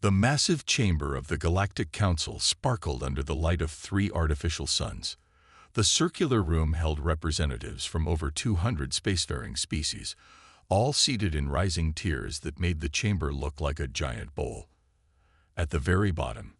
The massive chamber of the Galactic Council sparkled under the light of 3 artificial suns. The circular room held representatives from over 200 spacefaring species, all seated in rising tiers that made the chamber look like a giant bowl. At the very bottom,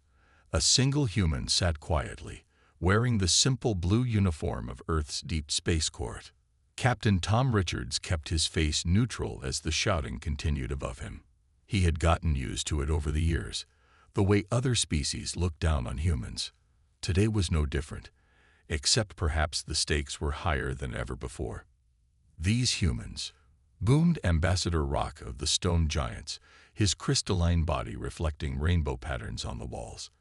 a single human sat quietly, wearing the simple blue uniform of Earth's Deep Space Court. Captain Tom Richards kept his face neutral as the shouting continued above him. He had gotten used to it over the years, the way other species looked down on humans. Today was no different, except perhaps the stakes were higher than ever before. These humans, boomed Ambassador Rock of the Stone Giants, his crystalline body reflecting rainbow patterns on the walls.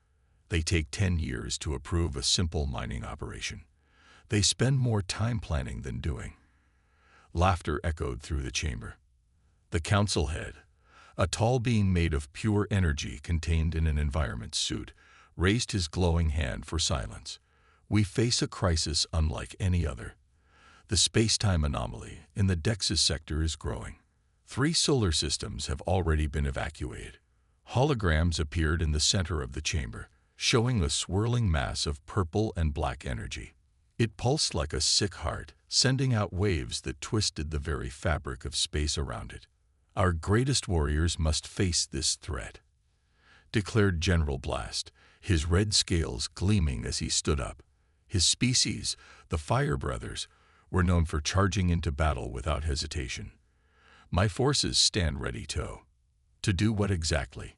They take 10 years to approve a simple mining operation. They spend more time planning than doing. Laughter echoed through the chamber. The council head, a tall being made of pure energy contained in an environment suit, raised his glowing hand for silence. We face a crisis unlike any other. The space-time anomaly in the Dexys sector is growing. 3 solar systems have already been evacuated. Holograms appeared in the center of the chamber, showing a swirling mass of purple and black energy. It pulsed like a sick heart, sending out waves that twisted the very fabric of space around it. Our greatest warriors must face this threat, declared General Blast, his red scales gleaming as he stood up. His species, the Fire Brothers, were known for charging into battle without hesitation. My forces stand ready to do what exactly?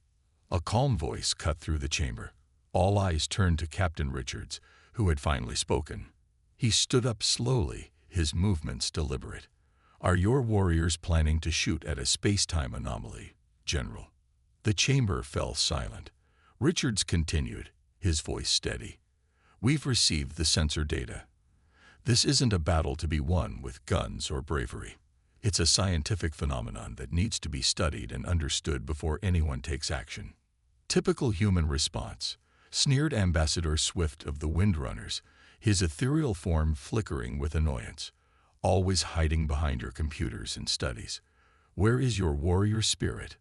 A calm voice cut through the chamber. All eyes turned to Captain Richards, who had finally spoken. He stood up slowly, his movements deliberate. Are your warriors planning to shoot at a space-time anomaly, General? The chamber fell silent. Richards continued, his voice steady. We've received the sensor data. This isn't a battle to be won with guns or bravery. It's a scientific phenomenon that needs to be studied and understood before anyone takes action. Typical human response, sneered Ambassador Swift of the Windrunners, his ethereal form flickering with annoyance. Always hiding behind your computers and studies. Where is your warrior spirit?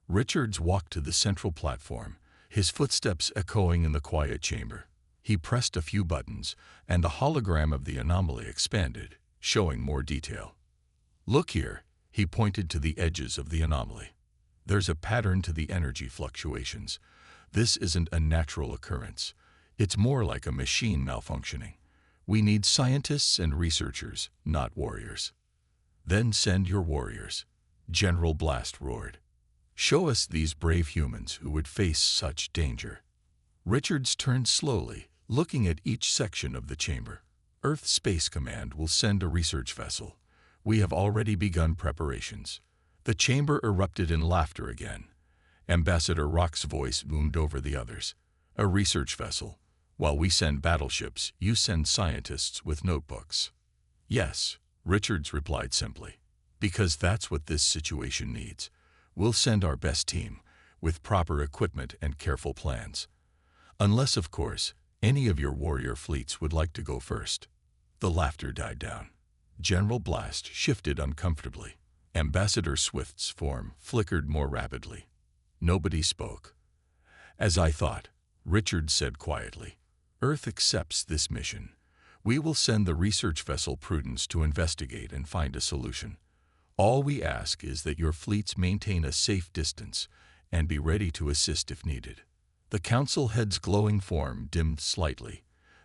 Richards walked to the central platform, his footsteps echoing in the quiet chamber. He pressed a few buttons, and the hologram of the anomaly expanded, showing more detail. Look here, he pointed to the edges of the anomaly. There's a pattern to the energy fluctuations. This isn't a natural occurrence. It's more like a machine malfunctioning. We need scientists and researchers, not warriors. Then send your warriors, General Blast roared. Show us these brave humans who would face such danger. Richards turned slowly, looking at each section of the chamber. Earth Space Command will send a research vessel. We have already begun preparations. The chamber erupted in laughter again. Ambassador Rock's voice boomed over the others. A research vessel. While we send battleships, you send scientists with notebooks. Yes, Richards replied simply. Because that's what this situation needs. We'll send our best team, with proper equipment and careful plans. Unless, of course, any of your warrior fleets would like to go first. The laughter died down. General Blast shifted uncomfortably. Ambassador Swift's form flickered more rapidly. Nobody spoke. As I thought, Richards said quietly. Earth accepts this mission. We will send the research vessel Prudence to investigate and find a solution. All we ask is that your fleets maintain a safe distance and be ready to assist if needed. The council head's glowing form dimmed slightly,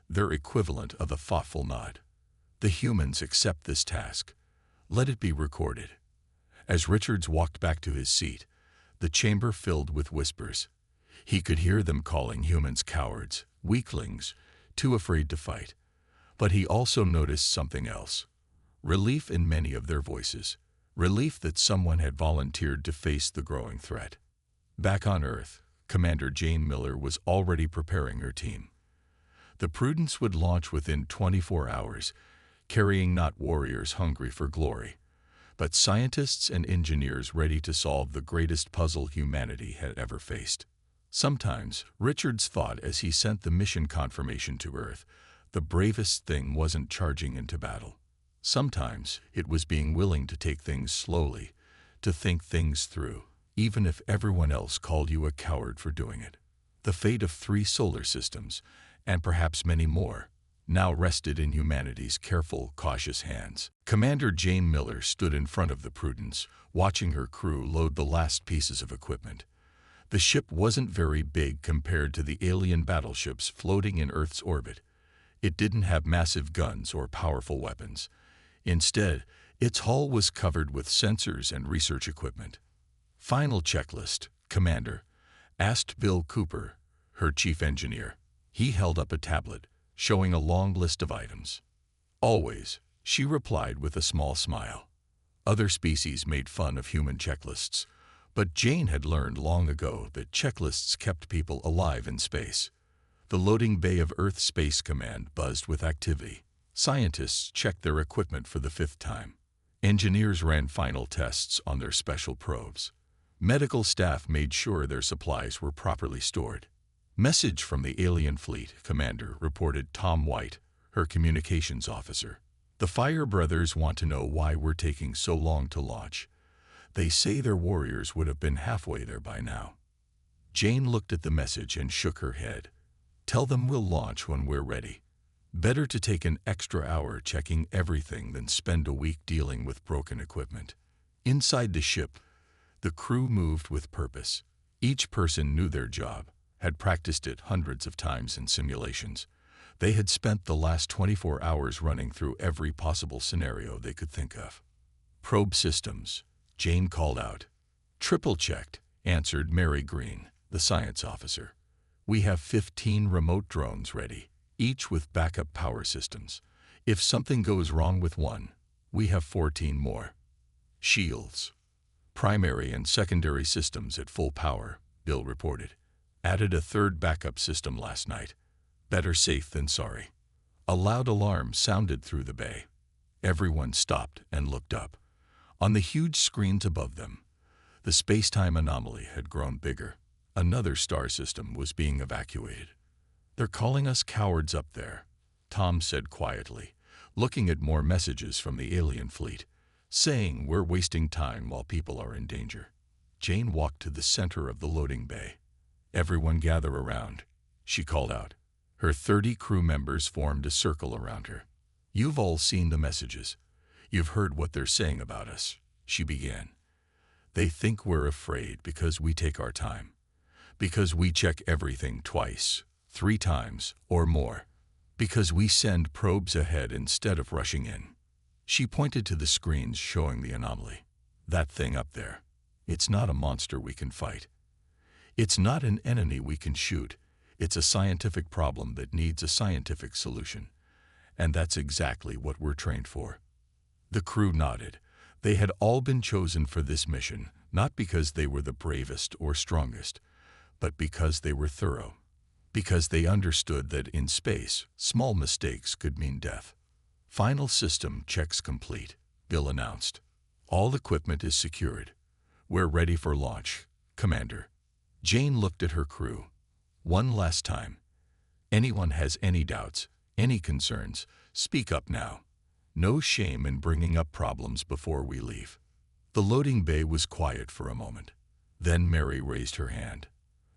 their equivalent of a thoughtful nod. The humans accept this task. Let it be recorded. As Richards walked back to his seat, the chamber filled with whispers. He could hear them calling humans cowards, weaklings, too afraid to fight. But he also noticed something else. Relief in many of their voices. Relief that someone had volunteered to face the growing threat. Back on Earth, Commander Jane Miller was already preparing her team. The Prudence would launch within 24 hours, carrying not warriors hungry for glory, but scientists and engineers ready to solve the greatest puzzle humanity had ever faced. Sometimes, Richards thought as he sent the mission confirmation to Earth, the bravest thing wasn't charging into battle. Sometimes, it was being willing to take things slowly, to think things through. even if everyone else called you a coward for doing it. The fate of 3 solar systems, and perhaps many more, now rested in humanity's careful, cautious hands. Commander Jane Miller stood in front of the Prudence, watching her crew load the last pieces of equipment. The ship wasn't very big compared to the alien battleships floating in Earth's orbit. It didn't have massive guns or powerful weapons. Instead, its hull was covered with sensors and research equipment. "Final checklist, Commander," asked Bill Cooper, her chief engineer. He held up a tablet, showing a long list of items. "Always," she replied with a small smile. Other species made fun of human checklists, but Jane had learned long ago that checklists kept people alive in space. The loading bay of Earth Space Command buzzed with activity. Scientists checked their equipment for the 5th time. Engineers ran final tests on their special probes. Medical staff made sure their supplies were properly stored. "Message from the alien fleet, Commander," reported Tom White, her communications officer. "The Fire Brothers want to know why we're taking so long to launch. They say their warriors would have been halfway there by now." Jane looked at the message and shook her head. "Tell them we'll launch when we're ready. Better to take an extra hour checking everything than spend a week dealing with broken equipment." Inside the ship, the crew moved with purpose. Each person knew their job, had practiced it hundreds of times in simulations. They had spent the last 24 hours running through every possible scenario they could think of. "Probe systems," Jane called out. "Triple-checked," answered Mary Green, the science officer. "We have 15 remote drones ready, each with backup power systems. If something goes wrong with one, we have 14 more." "Shields, primary and secondary systems at full power," Bill reported. "Added a 3rd backup system last night. Better safe than sorry." A loud alarm sounded through the bay. Everyone stopped and looked up. On the huge screens above them, the space-time anomaly had grown bigger. Another star system was being evacuated. "They're calling us cowards up there," Tom said quietly, looking at more messages from the alien fleet, saying we're wasting time while people are in danger. Jane walked to the center of the loading bay. "Everyone gather around," she called out. Her 30 crew members formed a circle around her. "You've all seen the messages. You've heard what they're saying about us," she began. "They think we're afraid because we take our time. Because we check everything twice, 3 times, or more. Because we send probes ahead instead of rushing in." She pointed to the screens showing the anomaly. "That thing up there. It's not a monster we can fight. It's not an enemy we can shoot. It's a scientific problem that needs a scientific solution. And that's exactly what we're trained for." The crew nodded. They had all been chosen for this mission, not because they were the bravest or strongest, but because they were thorough. Because they understood that in space, small mistakes could mean death. "Final system checks complete," Bill announced. "All equipment is secured. We're ready for launch, Commander." Jane looked at her crew. "One last time. Anyone has any doubts, any concerns, speak up now. No shame in bringing up problems before we leave." The loading bay was quiet for a moment. Then Mary raised her hand.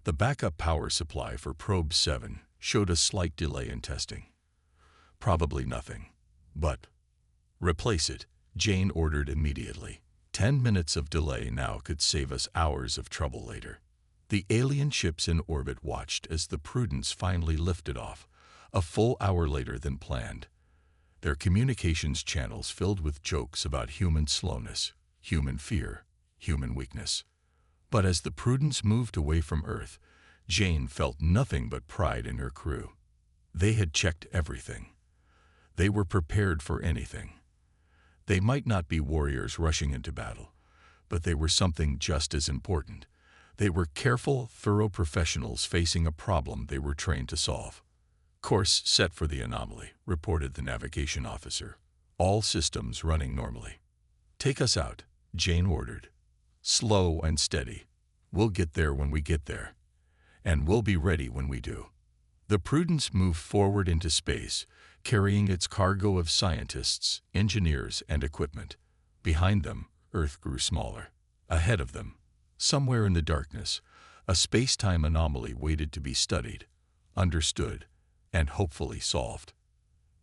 The backup power supply for Probe 7 showed a slight delay in testing. "Probably nothing. But replace it," Jane ordered immediately. 10 minutes of delay now could save us hours of trouble later. The alien ships in orbit watched as the Prudence finally lifted off, a full hour later than planned. Their communications channels filled with jokes about human slowness, human fear, human weakness. But as the Prudence moved away from Earth, Jane felt nothing but pride in her crew. They had checked everything. They were prepared for anything. They might not be warriors rushing into battle, but they were something just as important. They were careful, thorough professionals facing a problem they were trained to solve. "Course set for the anomaly," reported the navigation officer. "All systems running normally." "Take us out," Jane ordered. "Slow and steady. We'll get there when we get there. And we'll be ready when we do." The Prudence moved forward into space, carrying its cargo of scientists, engineers, and equipment. Behind them, Earth grew smaller. Ahead of them, Somewhere in the darkness, a space-time anomaly waited to be studied, understood, and hopefully solved.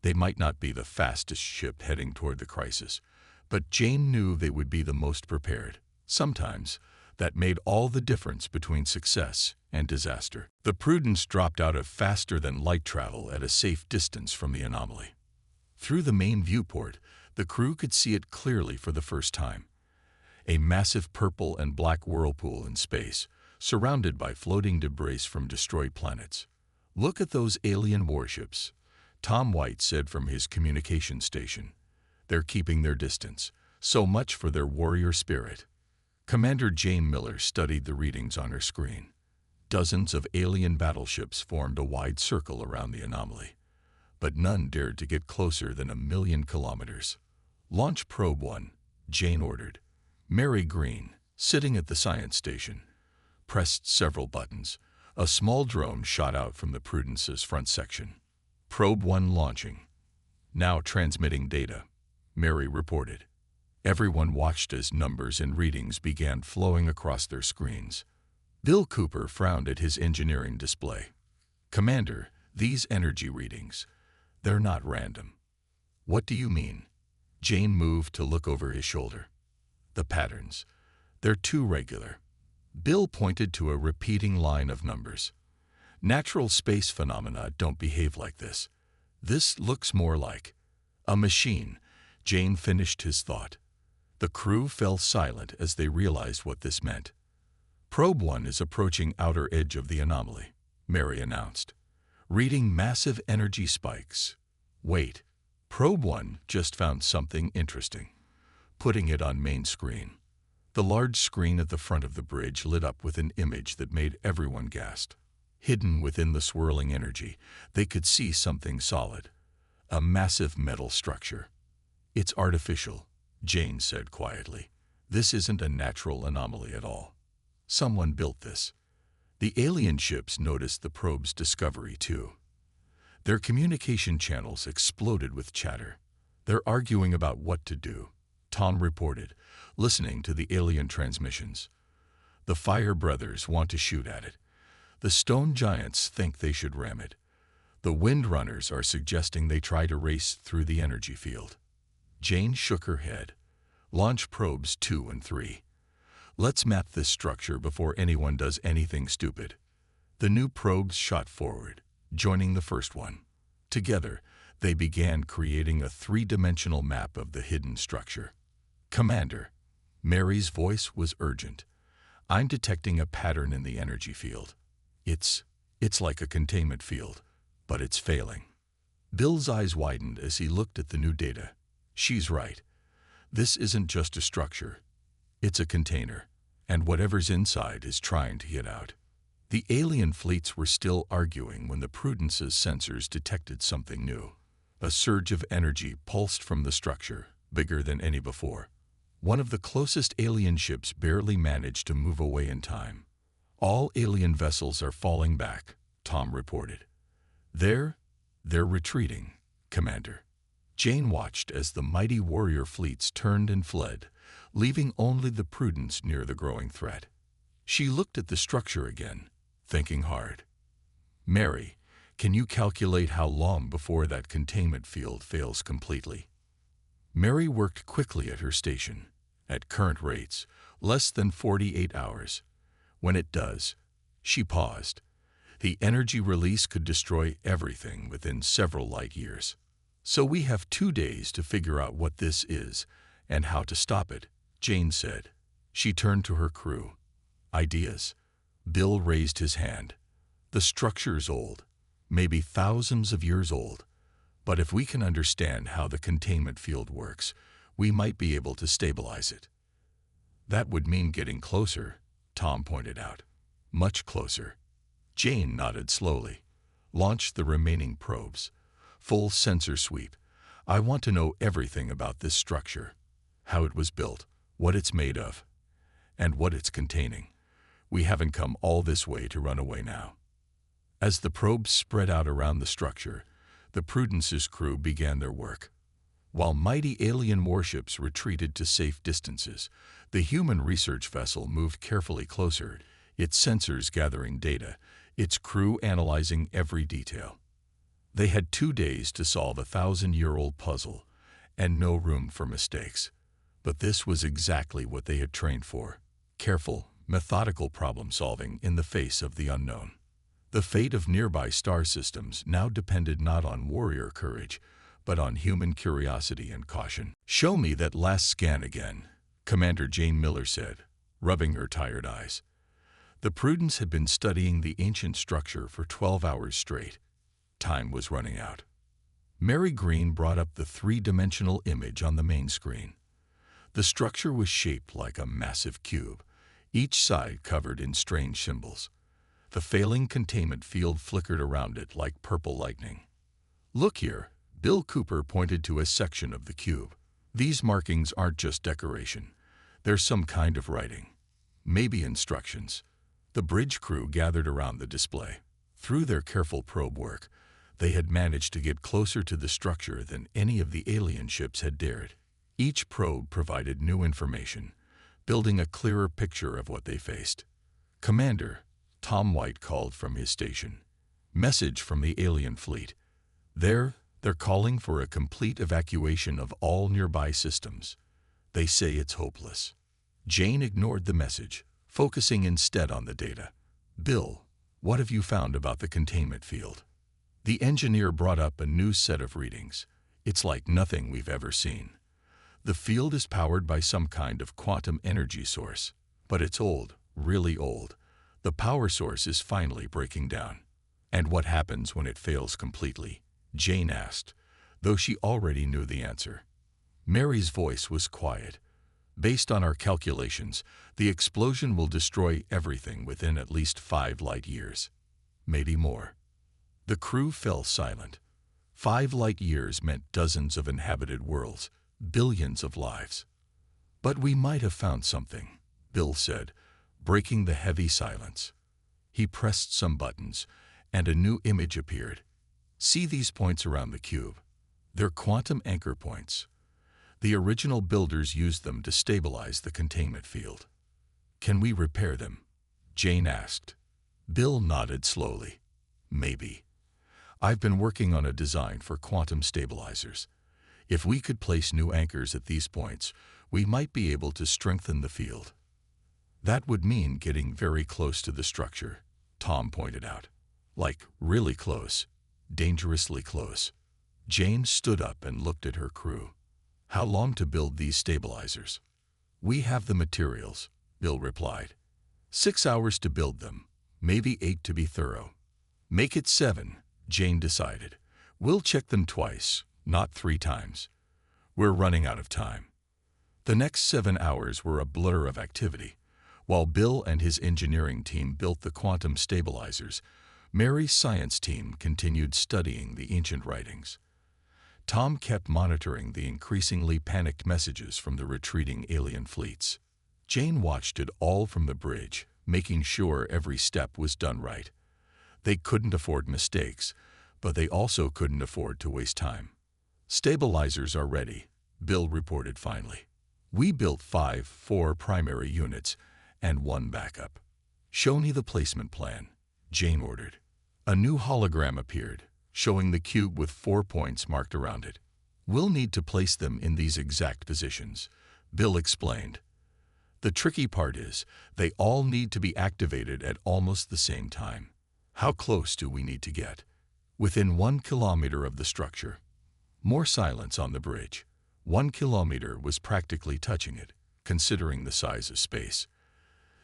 They might not be the fastest ship heading toward the crisis, but Jane knew they would be the most prepared. Sometimes, that made all the difference between success and disaster. The Prudence dropped out of faster-than-light travel at a safe distance from the anomaly. Through the main viewport, the crew could see it clearly for the first time. A massive purple and black whirlpool in space, surrounded by floating debris from destroyed planets. "Look at those alien warships," Tom White said from his communication station. "They're keeping their distance. So much for their warrior spirit." Commander Jane Miller studied the readings on her screen. Dozens of alien battleships formed a wide circle around the anomaly, but none dared to get closer than 1,000,000 kilometers. "Launch Probe 1, Jane ordered. Mary Green, sitting at the science station, pressed several buttons. A small drone shot out from the Prudence's front section. "Probe 1 launching. Now transmitting data," Mary reported. Everyone watched as numbers and readings began flowing across their screens. Bill Cooper frowned at his engineering display. "Commander, these energy readings, they're not random." "What do you mean?" Jane moved to look over his shoulder. "The patterns. They're too regular." Bill pointed to a repeating line of numbers. "Natural space phenomena don't behave like this. This looks more like a machine." Jane finished his thought. The crew fell silent as they realized what this meant. "Probe 1 is approaching outer edge of the anomaly," Mary announced. "Reading massive energy spikes." "Wait, Probe 1 just found something interesting." Putting it on main screen. The large screen at the front of the bridge lit up with an image that made everyone gasp. Hidden within the swirling energy, they could see something solid. A massive metal structure. "It's artificial," Jane said quietly. "This isn't a natural anomaly at all. Someone built this." The alien ships noticed the probe's discovery too. Their communication channels exploded with chatter. "They're arguing about what to do," Tom reported, listening to the alien transmissions. "The Fire Brothers want to shoot at it. The Stone Giants think they should ram it. The Windrunners are suggesting they try to race through the energy field." Jane shook her head. "Launch probes 2 and 3. Let's map this structure before anyone does anything stupid." The new probes shot forward, joining the first one. Together, they began creating a 3-dimensional map of the hidden structure. "Commander," Mary's voice was urgent, "I'm detecting a pattern in the energy field. It's like a containment field, but it's failing." Bill's eyes widened as he looked at the new data. "She's right. This isn't just a structure. It's a container, and whatever's inside is trying to get out." The alien fleets were still arguing when the Prudence's sensors detected something new. A surge of energy pulsed from the structure, bigger than any before. One of the closest alien ships barely managed to move away in time. "All alien vessels are falling back," Tom reported. They're retreating, Commander." Jane watched as the mighty warrior fleets turned and fled, leaving only the Prudence near the growing threat. She looked at the structure again, thinking hard. "Mary, can you calculate how long before that containment field fails completely?" Mary worked quickly at her station. "At current rates, less than 48 hours. When it does," she paused, "the energy release could destroy everything within several light years. So we have 2 days to figure out what this is and how to stop it," Jane said. She turned to her crew. "Ideas?" Bill raised his hand. "The structure's old, maybe thousands of years old. But if we can understand how the containment field works, we might be able to stabilize it." "That would mean getting closer," Tom pointed out. "Much closer." Jane nodded slowly. "Launch the remaining probes. Full sensor sweep. I want to know everything about this structure. How it was built, what it's made of, and what it's containing. We haven't come all this way to run away now." As the probes spread out around the structure, the Prudence's crew began their work. While mighty alien warships retreated to safe distances, the human research vessel moved carefully closer, its sensors gathering data, its crew analyzing every detail. They had 2 days to solve a 1,000-year-old puzzle, and no room for mistakes. But this was exactly what they had trained for: careful, methodical problem-solving in the face of the unknown. The fate of nearby star systems now depended not on warrior courage, but on human curiosity and caution. "Show me that last scan again," Commander Jane Miller said, rubbing her tired eyes. The Prudence had been studying the ancient structure for 12 hours straight. Time was running out. Mary Green brought up the 3-dimensional image on the main screen. The structure was shaped like a massive cube, each side covered in strange symbols. The failing containment field flickered around it like purple lightning. "Look here," Bill Cooper pointed to a section of the cube. "These markings aren't just decoration. There's some kind of writing. Maybe instructions." The bridge crew gathered around the display. Through their careful probe work, they had managed to get closer to the structure than any of the alien ships had dared. Each probe provided new information, building a clearer picture of what they faced. "Commander," Tom White called from his station. "Message from the alien fleet. They're calling for a complete evacuation of all nearby systems. They say it's hopeless." Jane ignored the message, focusing instead on the data. "Bill, what have you found about the containment field?" The engineer brought up a new set of readings. "It's like nothing we've ever seen. The field is powered by some kind of quantum energy source, but it's old, really old. The power source is finally breaking down." "And what happens when it fails completely?" Jane asked, though she already knew the answer. Mary's voice was quiet. "Based on our calculations, the explosion will destroy everything within at least 5 light years. Maybe more." The crew fell silent. 5 light years meant dozens of inhabited worlds, billions of lives. "But we might have found something," Bill said, breaking the heavy silence. He pressed some buttons, and a new image appeared. "See these points around the cube? They're quantum anchor points. The original builders used them to stabilize the containment field." "Can we repair them?" Jane asked. Bill nodded slowly. "Maybe. I've been working on a design for quantum stabilizers. If we could place new anchors at these points, we might be able to strengthen the field." "That would mean getting very close to the structure," Tom pointed out. "Like really close, dangerously close." Jane stood up and looked at her crew. "How long to build these stabilizers?" "We have the materials," Bill replied. 6 hours to build them, maybe 8 to be thorough." "Make it 7, Jane decided. "We'll check them twice, not 3 times. We're running out of time." The next 7 hours were a blur of activity. While Bill and his engineering team built the quantum stabilizers, Mary's science team continued studying the ancient writings. Tom kept monitoring the increasingly panicked messages from the retreating alien fleets. Jane watched it all from the bridge, making sure every step was done right. They couldn't afford mistakes, but they also couldn't afford to waste time. "Stabilizers are ready," Bill reported finally. "We built 4 primary units and 1 backup." "Show me the placement plan," Jane ordered. A new hologram appeared, showing the cube with 4 points marked around it. "We'll need to place them in these exact positions," Bill explained. "The tricky part is, they all need to be activated at almost the same time." "How close do we need to get?" "Within 1 kilometer of the structure." More silence on the bridge. 1 kilometer was practically touching it, considering the size of space.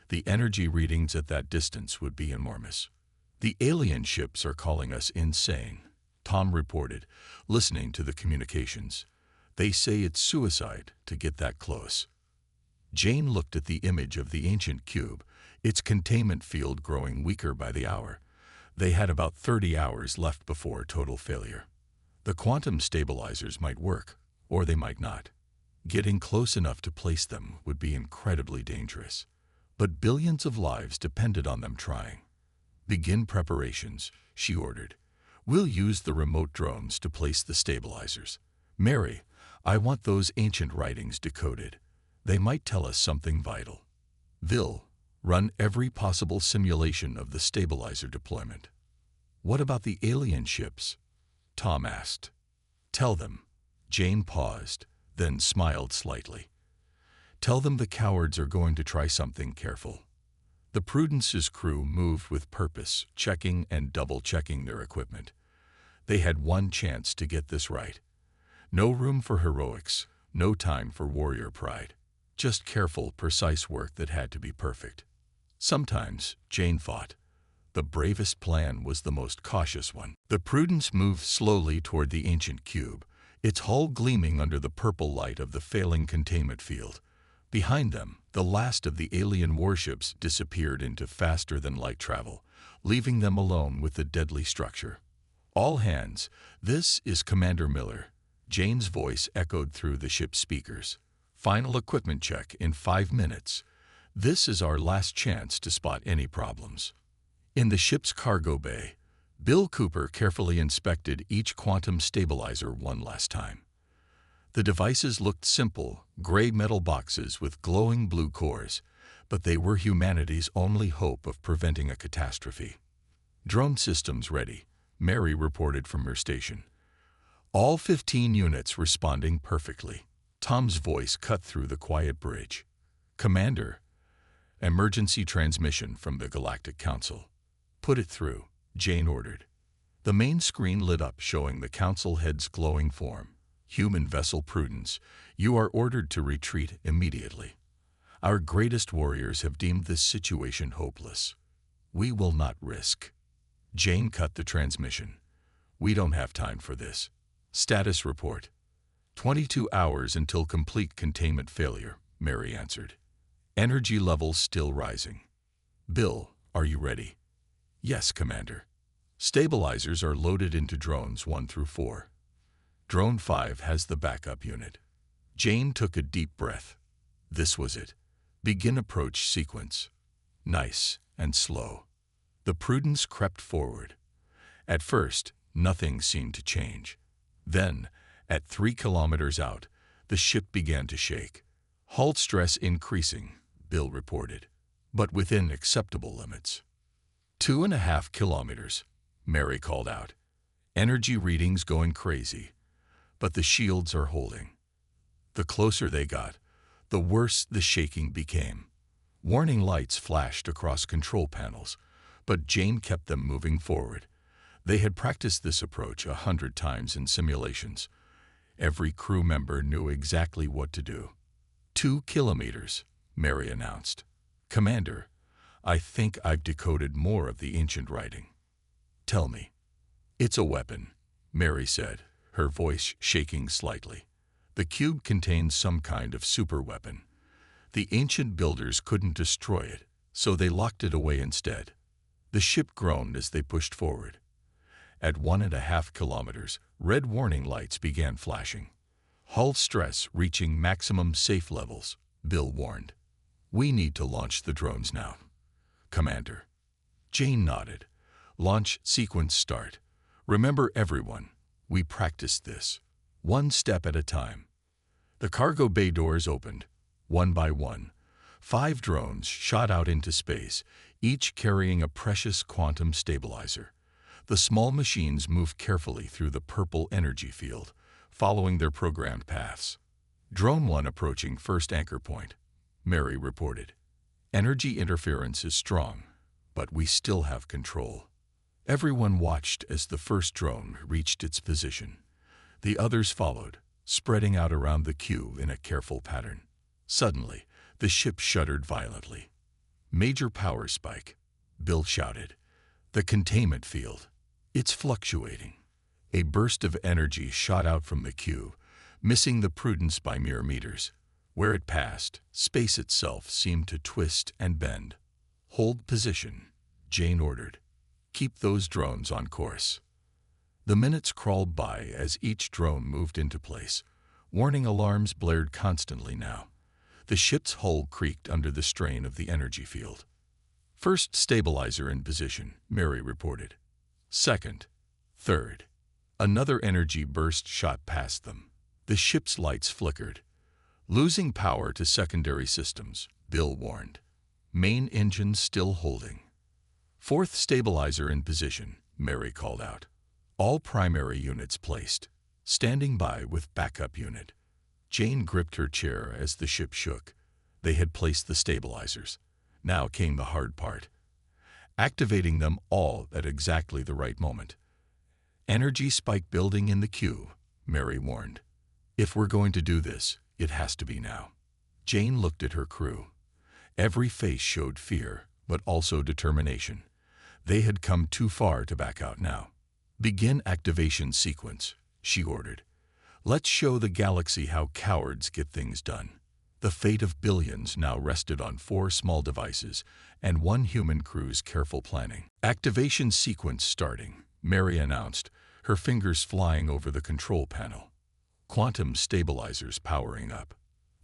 The energy readings at that distance would be enormous. "The alien ships are calling us insane," Tom reported, listening to the communications. "They say it's suicide to get that close." Jane looked at the image of the ancient cube, its containment field growing weaker by the hour. They had about 30 hours left before total failure. The quantum stabilizers might work, or they might not. Getting close enough to place them would be incredibly dangerous. But billions of lives depended on them trying. "Begin preparations," she ordered. "We'll use the remote drones to place the stabilizers. Mary, I want those ancient writings decoded. They might tell us something vital. Vil, run every possible simulation of the stabilizer deployment. What about the alien ships? Tom asked. Tell them. Jane paused, then smiled slightly. Tell them the cowards are going to try something careful. The Prudence's crew moved with purpose, checking and double-checking their equipment. They had one chance to get this right. No room for heroics, no time for warrior pride. Just careful, precise work that had to be perfect. Sometimes, Jane thought, the bravest plan was the most cautious one. The Prudence moved slowly toward the ancient cube, its hull gleaming under the purple light of the failing containment field. Behind them, the last of the alien warships disappeared into faster-than-light travel, leaving them alone with the deadly structure. All hands, this is Commander Miller. Jane's voice echoed through the ship's speakers. Final equipment check in 5 minutes. This is our last chance to spot any problems. In the ship's cargo bay, Bill Cooper carefully inspected each quantum stabilizer one last time. The devices looked simple, gray metal boxes with glowing blue cores, but they were humanity's only hope of preventing a catastrophe. Drone systems ready, Mary reported from her station. All 15 units responding perfectly. Tom's voice cut through the quiet bridge. Commander, emergency transmission from the Galactic Council. Put it through, Jane ordered. The main screen lit up, showing the Council head's glowing form. Human vessel Prudence, you are ordered to retreat immediately. Our greatest warriors have deemed this situation hopeless. We will not risk. Jane cut the transmission. We don't have time for this. Status report. 22 hours until complete containment failure, Mary answered. Energy levels still rising. Bill, are you ready? Yes, Commander. Stabilizers are loaded into drones 1 through 4. Drone 5 has the backup unit. Jane took a deep breath. This was it. Begin approach sequence. Nice and slow. The Prudence crept forward. At first, nothing seemed to change. Then, at 3 kilometers out, the ship began to shake. Hull stress increasing, Bill reported, but within acceptable limits. 2.5 kilometers, Mary called out. Energy readings going crazy, but the shields are holding. The closer they got, the worse the shaking became. Warning lights flashed across control panels, but Jane kept them moving forward. They had practiced this approach 100 times in simulations. Every crew member knew exactly what to do. 2 kilometers, Mary announced. Commander, I think I've decoded more of the ancient writing. Tell me. It's a weapon, Mary said, her voice shaking slightly. The cube contains some kind of superweapon. The ancient builders couldn't destroy it, so they locked it away instead. The ship groaned as they pushed forward. At 1.5 kilometers, red warning lights began flashing. Hull stress reaching maximum safe levels, Bill warned. We need to launch the drones now. Commander. Jane nodded. Launch sequence start. Remember everyone, we practiced this. 1 step at a time. The cargo bay doors opened, one by one. 5 drones shot out into space, each carrying a precious quantum stabilizer. The small machines moved carefully through the purple energy field, following their programmed paths. Drone 1 approaching first anchor point, Mary reported. Energy interference is strong, but we still have control. Everyone watched as the first drone reached its position. The others followed, spreading out around the cube in a careful pattern. Suddenly, the ship shuddered violently. Major power spike, Bill shouted. The containment field. It's fluctuating. A burst of energy shot out from the cube, missing the Prudence by mere meters. Where it passed, space itself seemed to twist and bend. Hold position, Jane ordered. Keep those drones on course. The minutes crawled by as each drone moved into place. Warning alarms blared constantly now. The ship's hull creaked under the strain of the energy field. First stabilizer in position, Mary reported. Second, third. Another energy burst shot past them. The ship's lights flickered. Losing power to secondary systems, Bill warned. Main engine still holding. Fourth stabilizer in position, Mary called out. All primary units placed. Standing by with backup unit. Jane gripped her chair as the ship shook. They had placed the stabilizers. Now came the hard part. Activating them all at exactly the right moment. Energy spike building in the queue, Mary warned. If we're going to do this, it has to be now. Jane looked at her crew. Every face showed fear, but also determination. They had come too far to back out now. Begin activation sequence, she ordered. Let's show the galaxy how cowards get things done. The fate of billions now rested on 4 small devices and 1 human crew's careful planning. Activation sequence starting, Mary announced, her fingers flying over the control panel. Quantum stabilizers powering up.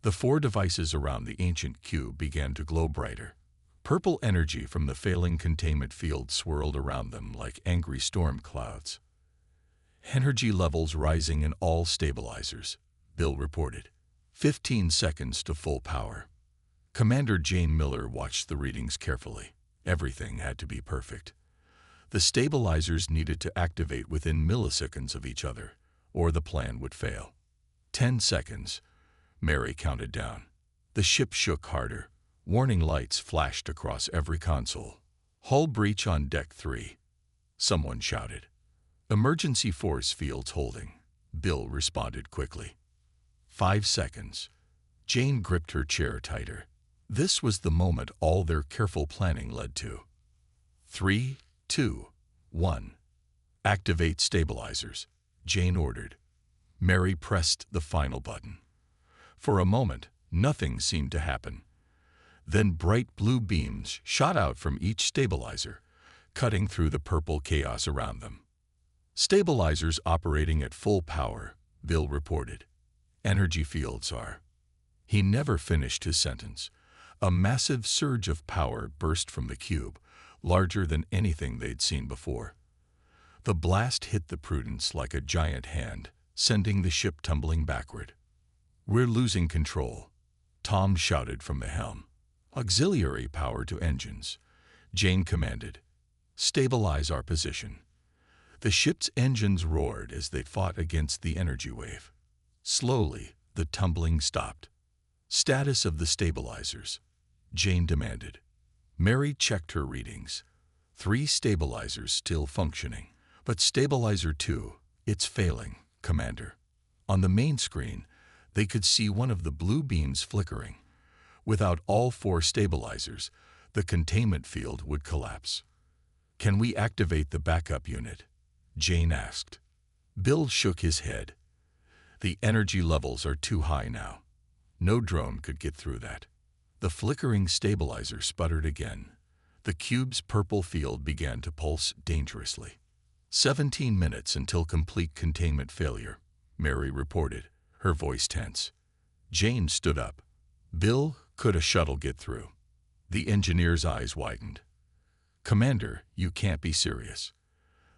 The 4 devices around the ancient cube began to glow brighter. Purple energy from the failing containment field swirled around them like angry storm clouds. Energy levels rising in all stabilizers, Bill reported. 15 seconds to full power. Commander Jane Miller watched the readings carefully. Everything had to be perfect. The stabilizers needed to activate within milliseconds of each other, or the plan would fail. 10 seconds. Mary counted down. The ship shook harder. Warning lights flashed across every console. Hull breach on deck 3. Someone shouted. Emergency force fields holding. Bill responded quickly. 5 seconds. Jane gripped her chair tighter. This was the moment all their careful planning led to. 3, 2, 1. Activate stabilizers, Jane ordered. Mary pressed the final button. For a moment, nothing seemed to happen. Then bright blue beams shot out from each stabilizer, cutting through the purple chaos around them. Stabilizers operating at full power, Bill reported. Energy fields are. He never finished his sentence. A massive surge of power burst from the cube, larger than anything they'd seen before. The blast hit the Prudence like a giant hand, sending the ship tumbling backward. We're losing control, Tom shouted from the helm. Auxiliary power to engines, Jane commanded. Stabilize our position. The ship's engines roared as they fought against the energy wave. Slowly, the tumbling stopped. Status of the stabilizers, Jane demanded. Mary checked her readings. 3 stabilizers still functioning. But stabilizer 2, it's failing, Commander. On the main screen, they could see one of the blue beams flickering. Without all 4 stabilizers, the containment field would collapse. Can we activate the backup unit? Jane asked. Bill shook his head. The energy levels are too high now. No drone could get through that. The flickering stabilizer sputtered again. The cube's purple field began to pulse dangerously. 17 minutes until complete containment failure, Mary reported, her voice tense. Jane stood up. Bill, could a shuttle get through? The engineer's eyes widened. Commander, you can't be serious.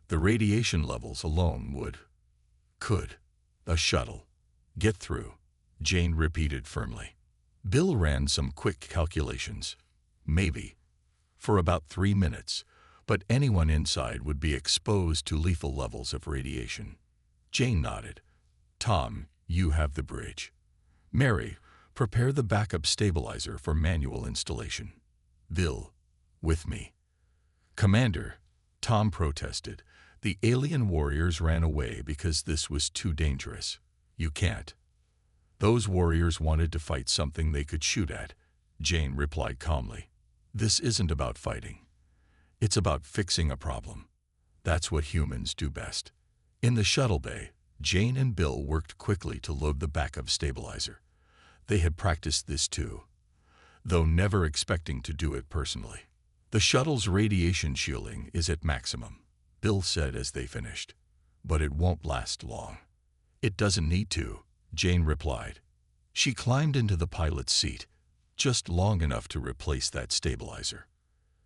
The radiation levels alone would. Could a shuttle get through? Jane repeated firmly. Bill ran some quick calculations. Maybe. For about 3 minutes, but anyone inside would be exposed to lethal levels of radiation. Jane nodded. Tom, you have the bridge. Mary, prepare the backup stabilizer for manual installation. Bill, with me. Commander, Tom protested. The alien warriors ran away because this was too dangerous. You can't. Those warriors wanted to fight something they could shoot at, Jane replied calmly. This isn't about fighting. It's about fixing a problem. That's what humans do best. In the shuttle bay, Jane and Bill worked quickly to load the backup stabilizer. They had practiced this too, though never expecting to do it personally. The shuttle's radiation shielding is at maximum, Bill said as they finished. But it won't last long. It doesn't need to, Jane replied. She climbed into the pilot's seat, just long enough to replace that stabilizer.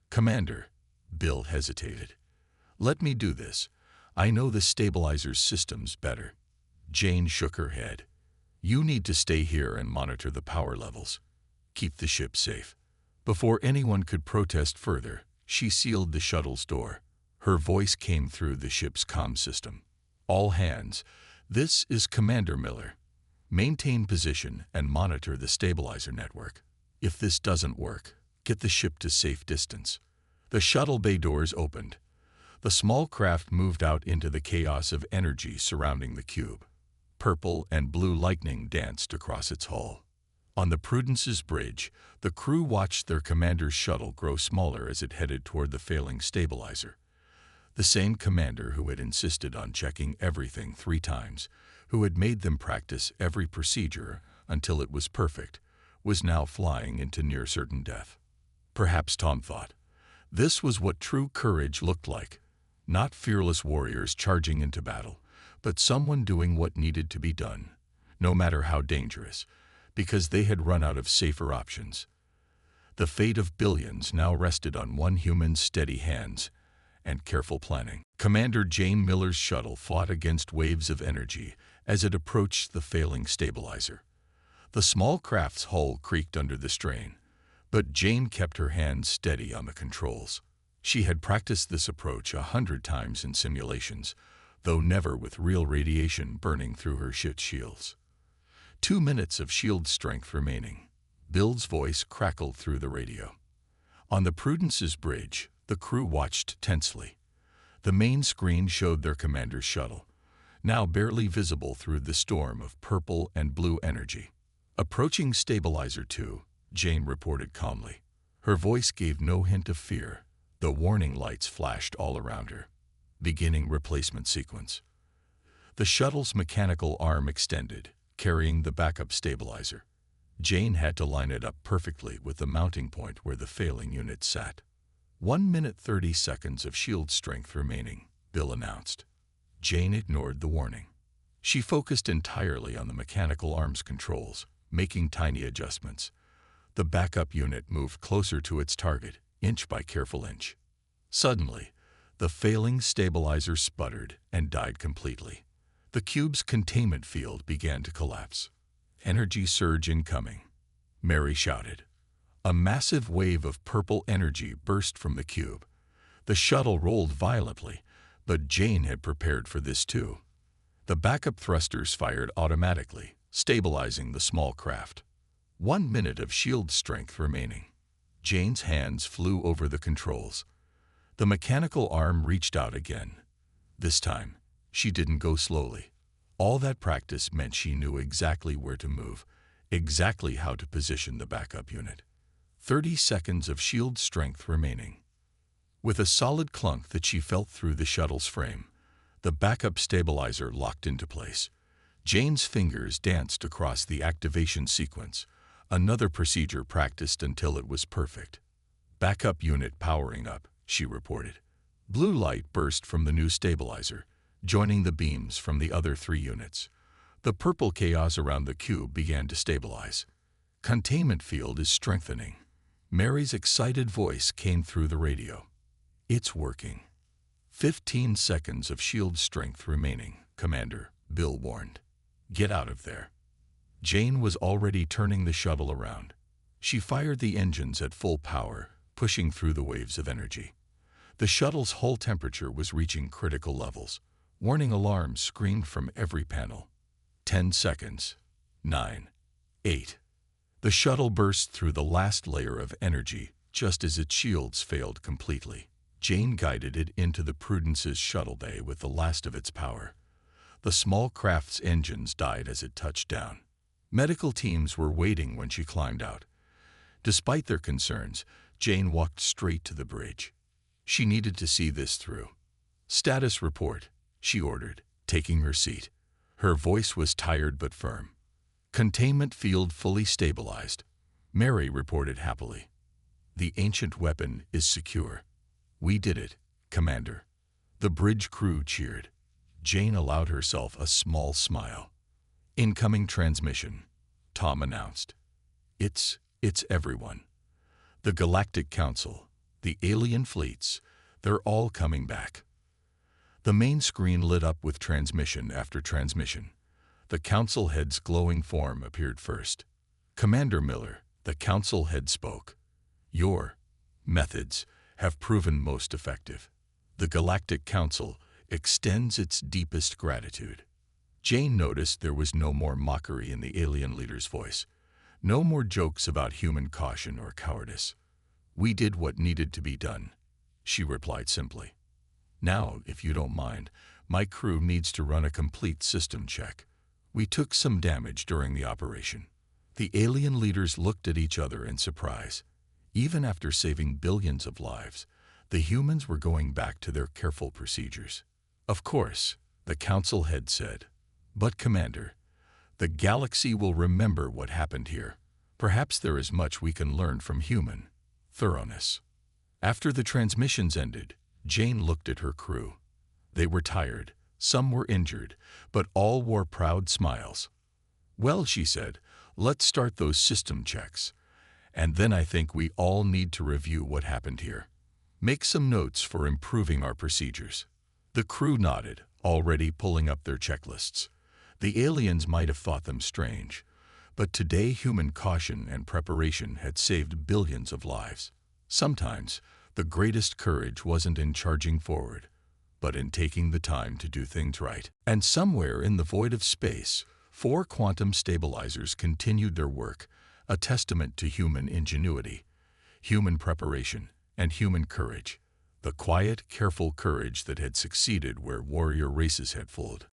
Commander, Bill hesitated. Let me do this. I know the stabilizer's systems better. Jane shook her head. You need to stay here and monitor the power levels. Keep the ship safe." Before anyone could protest further, she sealed the shuttle's door. Her voice came through the ship's comm system. "All hands, this is Commander Miller. Maintain position and monitor the stabilizer network. If this doesn't work, get the ship to safe distance." The shuttle bay doors opened. The small craft moved out into the chaos of energy surrounding the cube. Purple and blue lightning danced across its hull. On the Prudence's bridge, the crew watched their commander's shuttle grow smaller as it headed toward the failing stabilizer. The same commander who had insisted on checking everything 3 times, who had made them practice every procedure until it was perfect, was now flying into near-certain death. Perhaps, Tom thought, this was what true courage looked like. Not fearless warriors charging into battle, but someone doing what needed to be done, no matter how dangerous, because they had run out of safer options. The fate of billions now rested on one human's steady hands and careful planning. Commander Jane Miller's shuttle fought against waves of energy as it approached the failing stabilizer. The small craft's hull creaked under the strain, but Jane kept her hands steady on the controls. She had practiced this approach 100 times in simulations, though never with real radiation burning through her ship's shields. 2 minutes of shield strength remaining. Bill's voice crackled through the radio. On the Prudence's bridge, the crew watched tensely. The main screen showed their commander's shuttle, now barely visible through the storm of purple and blue energy. "Approaching Stabilizer 2, Jane reported calmly. Her voice gave no hint of fear. The warning lights flashed all around her. Beginning replacement sequence. The shuttle's mechanical arm extended, carrying the backup stabilizer. Jane had to line it up perfectly with the mounting point where the failing unit sat. 1 minute 30 seconds of shield strength remaining, Bill announced. Jane ignored the warning. She focused entirely on the mechanical arms controls, making tiny adjustments. The backup unit moved closer to its target, inch by careful inch. Suddenly, the failing stabilizer sputtered and died completely. The cube's containment field began to collapse. Energy surge incoming, Mary shouted. A massive wave of purple energy burst from the cube. The shuttle rolled violently, but Jane had prepared for this too. The backup thrusters fired automatically, stabilizing the small craft. 1 minute of shield strength remaining. Jane's hands flew over the controls. The mechanical arm reached out again. This time, she didn't go slowly. All that practice meant she knew exactly where to move, exactly how to position the backup unit. 30 seconds of shield strength remaining. With a solid clunk that she felt through the shuttle's frame, the backup stabilizer locked into place. Jane's fingers danced across the activation sequence, another procedure practiced until it was perfect. Backup unit powering up, she reported. Blue light burst from the new stabilizer, joining the beams from the other 3 units. The purple chaos around the cube began to stabilize. Containment field is strengthening. Mary's excited voice came through the radio. It's working. 15 seconds of shield strength remaining, Commander, Bill warned. Get out of there. Jane was already turning the shuttle around. She fired the engines at full power, pushing through the waves of energy. The shuttle's hull temperature was reaching critical levels. Warning alarms screamed from every panel. 10 seconds. 9. 8. The shuttle burst through the last layer of energy just as its shields failed completely. Jane guided it into the Prudence's shuttle bay with the last of its power. The small craft's engines died as it touched down. Medical teams were waiting when she climbed out. Despite their concerns, Jane walked straight to the bridge. She needed to see this through. Status report, she ordered, taking her seat. Her voice was tired but firm. Containment field fully stabilized, Mary reported happily. The ancient weapon is secure. We did it, Commander. The bridge crew cheered. Jane allowed herself a small smile. Incoming transmission, Tom announced. It's everyone. The Galactic Council, the alien fleets, they're all coming back. The main screen lit up with transmission after transmission. The council head's glowing form appeared first. "Commander Miller," the council head spoke. "Your methods have proven most effective. The Galactic Council extends its deepest gratitude." Jane noticed there was no more mockery in the alien leader's voice. No more jokes about human caution or cowardice. "We did what needed to be done," she replied simply. "Now, if you don't mind, my crew needs to run a complete system check. We took some damage during the operation." The alien leaders looked at each other in surprise. Even after saving billions of lives, the humans were going back to their careful procedures. "Of course," the council head said. "But Commander, the galaxy will remember what happened here. Perhaps there is much we can learn from human thoroughness." After the transmissions ended, Jane looked at her crew. They were tired, some were injured, but all wore proud smiles. "Well," she said, "let's start those system checks. And then I think we all need to review what happened here. Make some notes for improving our procedures." The crew nodded, already pulling up their checklists. The aliens might have thought them strange, but today human caution and preparation had saved billions of lives. Sometimes, the greatest courage wasn't in charging forward, but in taking the time to do things right. And somewhere in the void of space, 4 quantum stabilizers continued their work, a testament to human ingenuity, human preparation, and human courage. The quiet, careful courage that had succeeded where warrior races had failed.